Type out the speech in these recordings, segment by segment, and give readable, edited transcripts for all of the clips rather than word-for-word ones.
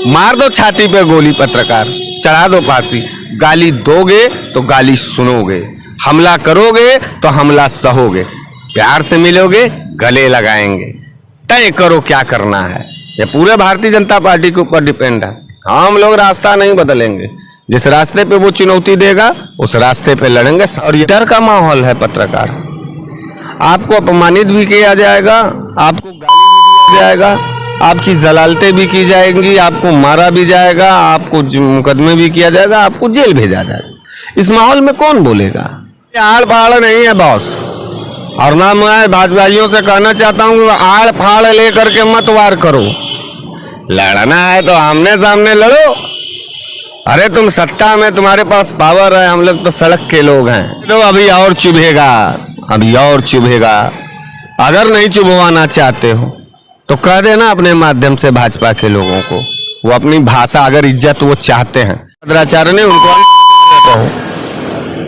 मार दो छाती पे गोली पत्रकार, चढ़ा दो फांसी। गाली दोगे तो गाली सुनोगे, हमला करोगे तो हमला सहोगे, प्यार से मिलोगे गले लगाएंगे। तय करो क्या करना है। ये पूरे भारतीय जनता पार्टी के ऊपर डिपेंड है। हम लोग रास्ता नहीं बदलेंगे, जिस रास्ते पे वो चुनौती देगा उस रास्ते पे लड़ेंगे। और ये डर का माहौल है पत्रकार, आपको अपमानित भी किया जाएगा, आपको गाली भी दिया जाएगा, आपकी जलालतें भी की जाएंगी, आपको मारा भी जाएगा, आपको मुकदमे भी किया जाएगा, आपको जेल भेजा जाएगा। इस माहौल में कौन बोलेगा? आड़ फाड़ नहीं है बॉस। और ना मैं भाजपाइयों से कहना चाहता हूँ आड़ फाड़ लेकर के मत वार करो। लड़ना है तो आमने सामने लड़ो। अरे तुम सत्ता में, तुम्हारे पास पावर है, हम लोग तो सड़क के लोग हैं। तो अभी और चुभेगा, अभी और चुभेगा। अगर नहीं चुभवाना चाहते हो तो कह देना अपने माध्यम से भाजपा के लोगों को, वो अपनी भाषा अगर इज्जत वो चाहते हैं। भद्राचार्य ने उनको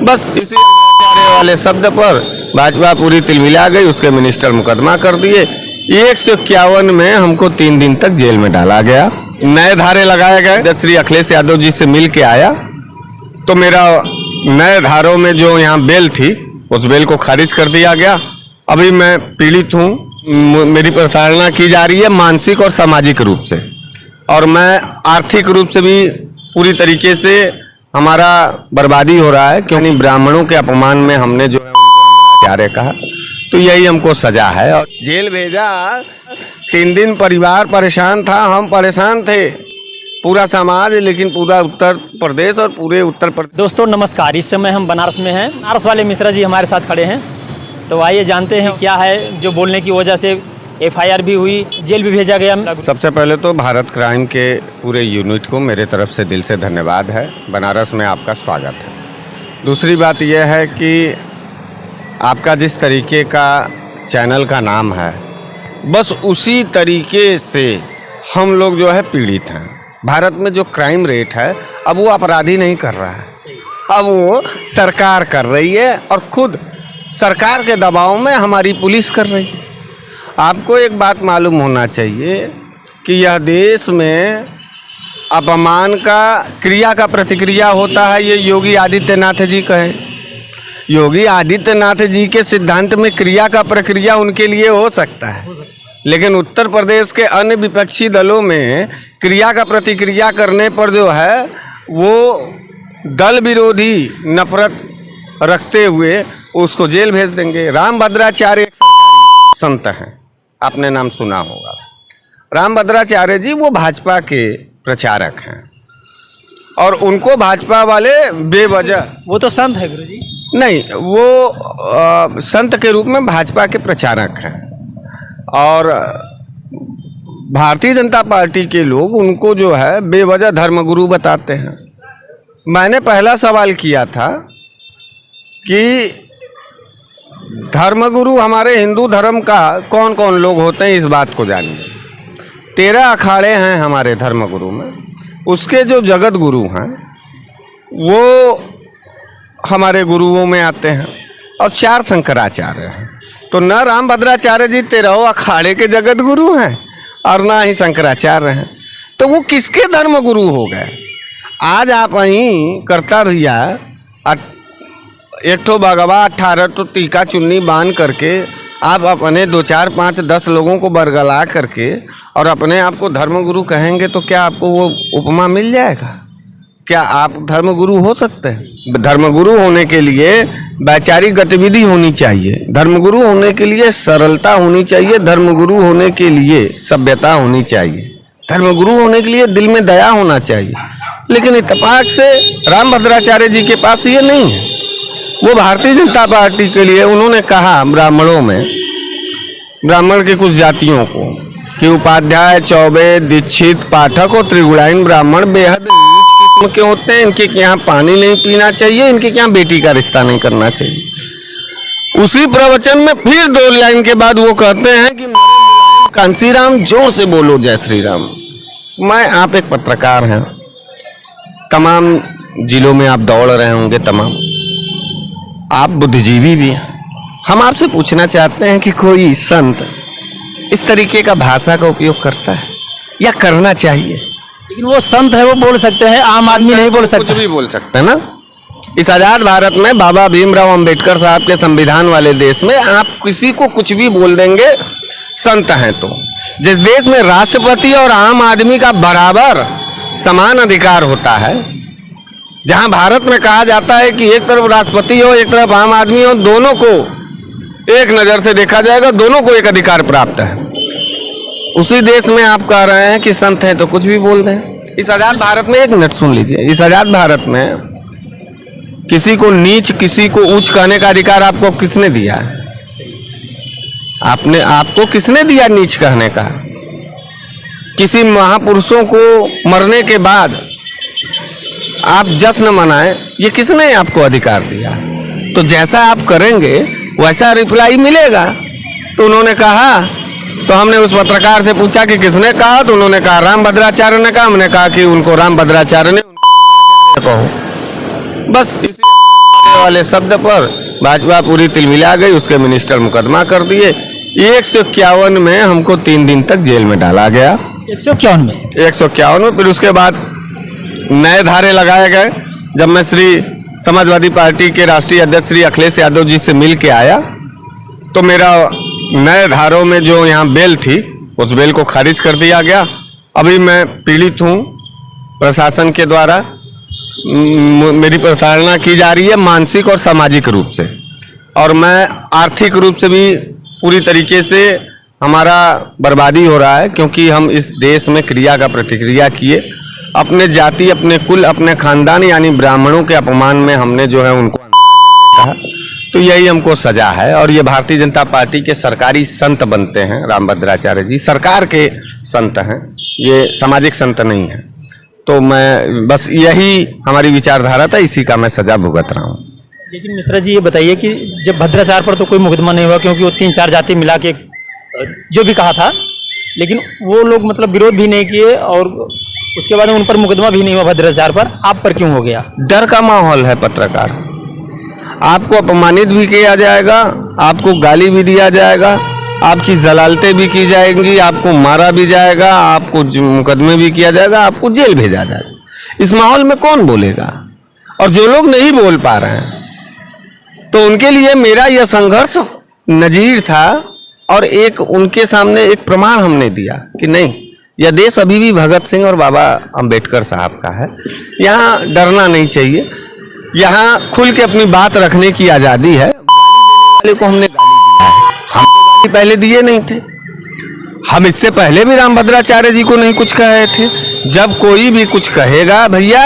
बस इसी वाले शब्द पर भाजपा पूरी तिलमिला गई, उसके मिनिस्टर मुकदमा कर दिए। 151 में हमको 3 दिन तक जेल में डाला गया, नए धारे लगाए गए। जब श्री अखिलेश यादव जी से मिल के आया तो मेरा नए धारों में जो यहाँ बेल थी उस बेल को खारिज कर दिया गया। अभी मैं पीड़ित हूँ, मेरी प्रताड़ना की जा रही है मानसिक और सामाजिक रूप से, और मैं आर्थिक रूप से भी पूरी तरीके से हमारा बर्बादी हो रहा है, क्योंकि ब्राह्मणों के अपमान में हमने जो है उनको कहा, तो यही हमको सजा है। और जेल भेजा, 3 दिन परिवार परेशान था, हम परेशान थे, पूरा समाज, लेकिन पूरा उत्तर प्रदेश और पूरे उत्तर प्रदेश। दोस्तों नमस्कार, इस समय हम बनारस में हैं। बनारस वाले मिश्रा जी हमारे साथ खड़े हैं, तो आइए जानते हैं क्या है जो बोलने की वजह से FIR भी हुई, जेल भी भेजा गया। सबसे पहले तो भारत क्राइम के पूरे यूनिट को मेरे तरफ से दिल से धन्यवाद है। बनारस में आपका स्वागत है। दूसरी बात यह है कि आपका जिस तरीके का चैनल का नाम है, बस उसी तरीके से हम लोग जो है पीड़ित हैं। भारत में जो क्राइम रेट है, अब वो अपराधी नहीं कर रहा है, अब वो सरकार कर रही है, और खुद सरकार के दबाव में हमारी पुलिस कर रही है। आपको एक बात मालूम होना चाहिए कि यह देश में अपमान का क्रिया का प्रतिक्रिया होता है, ये योगी आदित्यनाथ जी कहे। योगी आदित्यनाथ जी के सिद्धांत में क्रिया का प्रक्रिया उनके लिए हो सकता है, लेकिन उत्तर प्रदेश के अन्य विपक्षी दलों में क्रिया का प्रतिक्रिया करने पर जो है वो दल विरोधी नफरत रखते हुए उसको जेल भेज देंगे। रामभद्राचार्य एक सरकारी संत हैं, आपने नाम सुना होगा। रामभद्राचार्य जी वो भाजपा के प्रचारक हैं, और उनको भाजपा वाले बेवजह, वो तो संत है गुरुजी। नहीं, वो संत के रूप में भाजपा के प्रचारक हैं, और भारतीय जनता पार्टी के लोग उनको जो है बेवजह धर्मगुरु बताते हैं। मैंने पहला सवाल किया था कि धर्मगुरु हमारे हिंदू धर्म का कौन कौन लोग होते हैं, इस बात को जानिए। 13 अखाड़े हैं हमारे धर्मगुरु में, उसके जो जगत गुरु हैं वो हमारे गुरुओं में आते हैं, और 4 शंकराचार्य हैं। तो न रामभद्राचार्य जी 13 अखाड़े के जगत गुरु हैं और ना ही शंकराचार्य हैं, तो वो किसके धर्म गुरु हो गए? आज आप वहीं करता भैया 1 ठो भगवा 18 तो टीका चुन्नी बांध करके आप अपने 2 4 5 10 लोगों को बरगला करके और अपने आप को धर्मगुरु कहेंगे, तो क्या आपको वो उपमा मिल जाएगा? क्या आप धर्मगुरु हो सकते हैं? धर्मगुरु होने के लिए वैचारिक गतिविधि होनी चाहिए, धर्मगुरु होने के लिए सरलता होनी चाहिए, धर्मगुरु होने के लिए सभ्यता होनी चाहिए, धर्मगुरु होने के लिए दिल में दया होना चाहिए। लेकिन इत्तेफाक से रामभद्राचार्य जी के पास ये नहीं है। वो भारतीय जनता पार्टी के लिए उन्होंने कहा ब्राह्मणों में, ब्राह्मण की कुछ जातियों को, कि उपाध्याय, चौबे, दीक्षित, पाठक और त्रिगुणाइन ब्राह्मण बेहद नीच किस्म के होते हैं। इनके यहाँ पानी नहीं पीना चाहिए, इनके यहाँ बेटी का रिश्ता नहीं करना चाहिए। उसी प्रवचन में फिर 2 लाइन के बाद वो कहते हैं कि कांसीराम जोर से बोलो जय श्री राम। मैं, आप एक पत्रकार हैं, तमाम जिलों में आप दौड़ रहे होंगे, तमाम आप बुद्धिजीवी भी हैं। हम आपसे पूछना चाहते हैं कि कोई संत इस तरीके का भाषा का उपयोग करता है या करना चाहिए? लेकिन वो संत है, वो बोल सकते हैं, आम आदमी नहीं बोल कुछ सकता। भी बोल सकते हैं ना। इस आजाद भारत में बाबा भीमराव अंबेडकर साहब के संविधान वाले देश में आप किसी को कुछ भी बोल देंगे संत हैं तो। जिस देश में राष्ट्रपति और आम आदमी का बराबर समान अधिकार होता है, जहां भारत में कहा जाता है कि एक तरफ राष्ट्रपति हो एक तरफ आम आदमी हो, दोनों को एक नजर से देखा जाएगा, दोनों को एक अधिकार प्राप्त है, उसी देश में आप कह रहे हैं कि संत हैं तो कुछ भी बोल दें। इस आजाद भारत में, एक मिनट सुन लीजिए, इस आजाद भारत में किसी को नीच किसी को ऊंच कहने का अधिकार आपको किसने दिया है? आपको किसने दिया नीच कहने का? किसी महापुरुषों को मरने के बाद आप जश्न मनाएं, ये किसने आपको अधिकार दिया? तो जैसा आप करेंगे वैसा रिप्लाई मिलेगा। तो उन्होंने कहा, तो हमने उस पत्रकार से पूछा कि किसने कहा, तो उन्होंने कहा रामभद्राचार्य ने कहा। हमने कहा कि उनको रामभद्राचार्य ने कहो। बस इसी वाले शब्द पर भाजपा पूरी तिलमिला गई, उसके मिनिस्टर मुकदमा कर दिए। 151 में हमको 3 दिन तक जेल में डाला गया। 151 में। फिर उसके बाद नए धारे लगाए गए। जब मैं श्री समाजवादी पार्टी के राष्ट्रीय अध्यक्ष श्री अखिलेश यादव जी से मिल के आया तो मेरा नए धारों में जो यहाँ बेल थी उस बेल को खारिज कर दिया गया। अभी मैं पीड़ित हूँ, प्रशासन के द्वारा मेरी प्रताड़ना की जा रही है मानसिक और सामाजिक रूप से, और मैं आर्थिक रूप से भी पूरी तरीके से हमारा बर्बादी हो रहा है, क्योंकि हम इस देश में क्रिया का प्रतिक्रिया किए। अपने जाति, अपने कुल, अपने खानदान यानी ब्राह्मणों के अपमान में हमने जो है उनको कहा, तो यही हमको सजा है। और ये भारतीय जनता पार्टी के सरकारी संत बनते हैं रामभद्राचार्य जी, सरकार के संत हैं, ये सामाजिक संत नहीं है। तो मैं बस यही हमारी विचारधारा था, इसी का मैं सजा भुगत रहा हूँ। लेकिन मिश्रा जी ये बताइए कि जब भद्राचार्य पर तो कोई मुकदमा नहीं हुआ, क्योंकि वो 3-4 जाति मिला के जो भी कहा था, लेकिन वो लोग मतलब विरोध भी नहीं किए और उसके बाद उन पर मुकदमा भी नहीं हुआ भद्राचार्य पर, आप पर क्यों हो गया? डर का माहौल है पत्रकार, आपको अपमानित भी किया जाएगा, आपको गाली भी दिया जाएगा, आपकी जलालतें भी की जाएंगी, आपको मारा भी जाएगा, आपको मुकदमे भी किया जाएगा, आपको जेल भेजा जाएगा। इस माहौल में कौन बोलेगा? और जो लोग नहीं बोल पा रहे हैं तो उनके लिए मेरा यह संघर्ष नजीर था, और एक उनके सामने एक प्रमाण हमने दिया कि नहीं, यह देश अभी भी भगत सिंह और बाबा अंबेडकर साहब का है। यहाँ डरना नहीं चाहिए, यहाँ खुल के अपनी बात रखने की आज़ादी है। गाली देने वाले को हमने गाली दिया है, हम तो गाली पहले दिए नहीं थे। हम इससे पहले भी रामभद्राचार्य जी को नहीं कुछ कहे थे। जब कोई भी कुछ कहेगा भैया,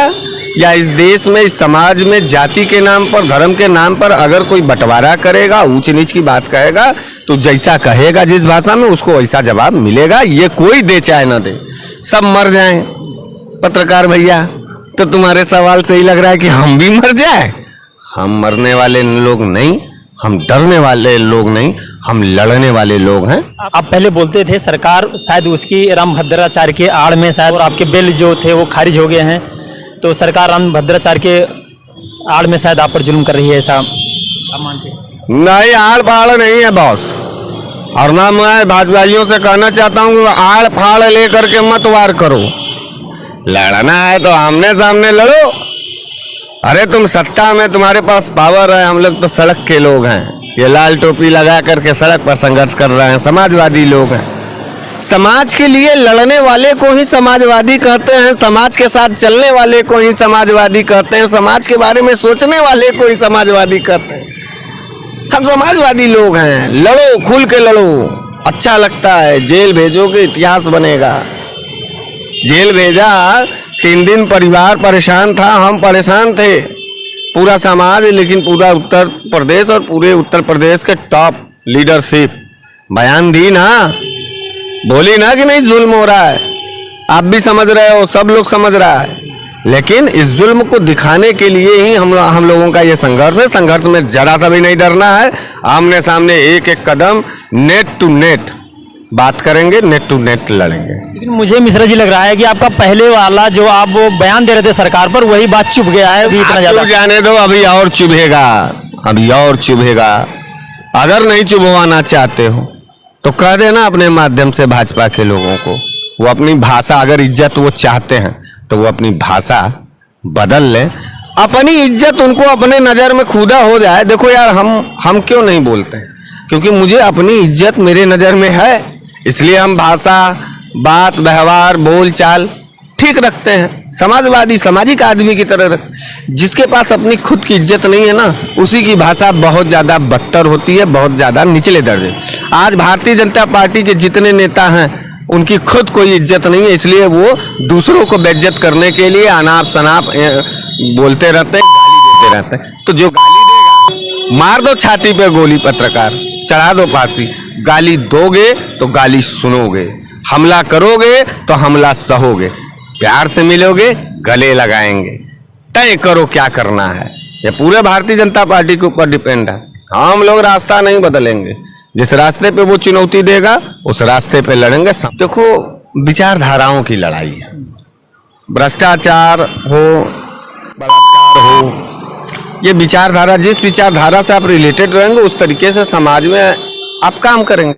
या इस देश में, इस समाज में जाति के नाम पर, धर्म के नाम पर अगर कोई बंटवारा करेगा, ऊंच नीच की बात कहेगा, तो जैसा कहेगा जिस भाषा में, उसको वैसा जवाब मिलेगा। ये कोई दे चाहे ना दे, सब मर जाएं। पत्रकार भैया, तो तुम्हारे सवाल से ही लग रहा है कि हम भी मर जाए। हम मरने वाले लोग नहीं, हम डरने वाले लोग नहीं, हम लड़ने वाले लोग हैं। आप पहले बोलते थे सरकार शायद उसकी रामभद्राचार्य के आड़ में शायद, और आपके बिल जो थे वो खारिज हो गए हैं, तो सरकार रामभद्राचार्य के आड़ में शायद आप पर जुल्म कर रही है, ऐसा आप मानते हैं? नहीं, आड़ फाड़ नहीं है बॉस। और ना मैं भाजपाइयों से कहना चाहता हूँ आड़ फाड़ लेकर के मत वार करो। लड़ना है तो आमने सामने लड़ो। अरे तुम सत्ता में, तुम्हारे पास पावर है, हम लोग तो सड़क के लोग हैं। ये लाल टोपी लगा करके सड़क पर संघर्ष कर रहे हैं, समाजवादी लोग हैं। समाज के लिए लड़ने वाले को ही समाजवादी कहते हैं, समाज के साथ चलने वाले को ही समाजवादी कहते हैं, समाज के बारे में सोचने वाले को ही समाजवादी कहते हैं। हम समाजवादी लोग हैं, लड़ो, खुल के लड़ो, अच्छा लगता है। जेल भेजोगे इतिहास बनेगा। जेल भेजा, 3 दिन परिवार परेशान था, हम परेशान थे, पूरा समाज, लेकिन पूरा उत्तर प्रदेश और पूरे उत्तर प्रदेश के टॉप लीडरशिप बयान दी ना, बोली ना कि नहीं जुल्म हो रहा है। आप भी समझ रहे हो, सब लोग समझ रहा है, लेकिन इस जुल्म को दिखाने के लिए ही हम लोगों का ये संघर्ष है। संघर्ष में जरा सा भी नहीं डरना है। आमने सामने एक एक कदम नेट टू नेट बात करेंगे, नेट टू नेट लड़ेंगे। लेकिन मुझे मिश्रा जी लग रहा है कि आपका पहले वाला जो आप वो बयान दे रहे थे सरकार पर, वही बात चुभ गया है अभी इतना ज्यादा। जाने दो, अभी और चुभेगा, अभी और चुभेगा। अगर नहीं चुभवाना चाहते हो तो कह देना अपने माध्यम से भाजपा के लोगों को वो अपनी भाषा, अगर इज्जत वो चाहते हैं तो वो अपनी भाषा बदल लें, अपनी इज्जत उनको अपने नज़र में खुदा हो जाए। देखो यार, हम क्यों नहीं बोलते हैं? क्योंकि मुझे अपनी इज्जत मेरे नज़र में है, इसलिए हम भाषा, बात, व्यवहार, बोल चाल ठीक रखते हैं। समाजवादी, सामाजिक आदमी की तरह रख। जिसके पास अपनी खुद की इज्जत नहीं है ना, उसी की भाषा बहुत ज़्यादा बदतर होती है, बहुत ज़्यादा निचले दर्जे। आज भारतीय जनता पार्टी के जितने नेता हैं उनकी खुद कोई इज्जत नहीं है, इसलिए वो दूसरों को बेइज्जत करने के लिए अनाप शनाप बोलते रहते हैं, गाली देते रहते हैं। तो जो गाली देगा, मार दो छाती पे गोली, पत्रकार चढ़ा दो फांसी। गाली दोगे तो गाली सुनोगे, हमला करोगे तो हमला सहोगे, प्यार से मिलोगे, गले लगाएंगे। तय करो क्या करना है। ये पूरे भारतीय जनता पार्टी के ऊपर डिपेंड है। हम लोग रास्ता नहीं बदलेंगे, जिस रास्ते पे वो चुनौती देगा उस रास्ते पे लड़ेंगे। देखो, विचारधाराओं की लड़ाई है। भ्रष्टाचार हो, बलात्कार हो, ये विचारधारा, जिस विचारधारा से आप रिलेटेड रहेंगे उस तरीके से समाज में आप काम करेंगे।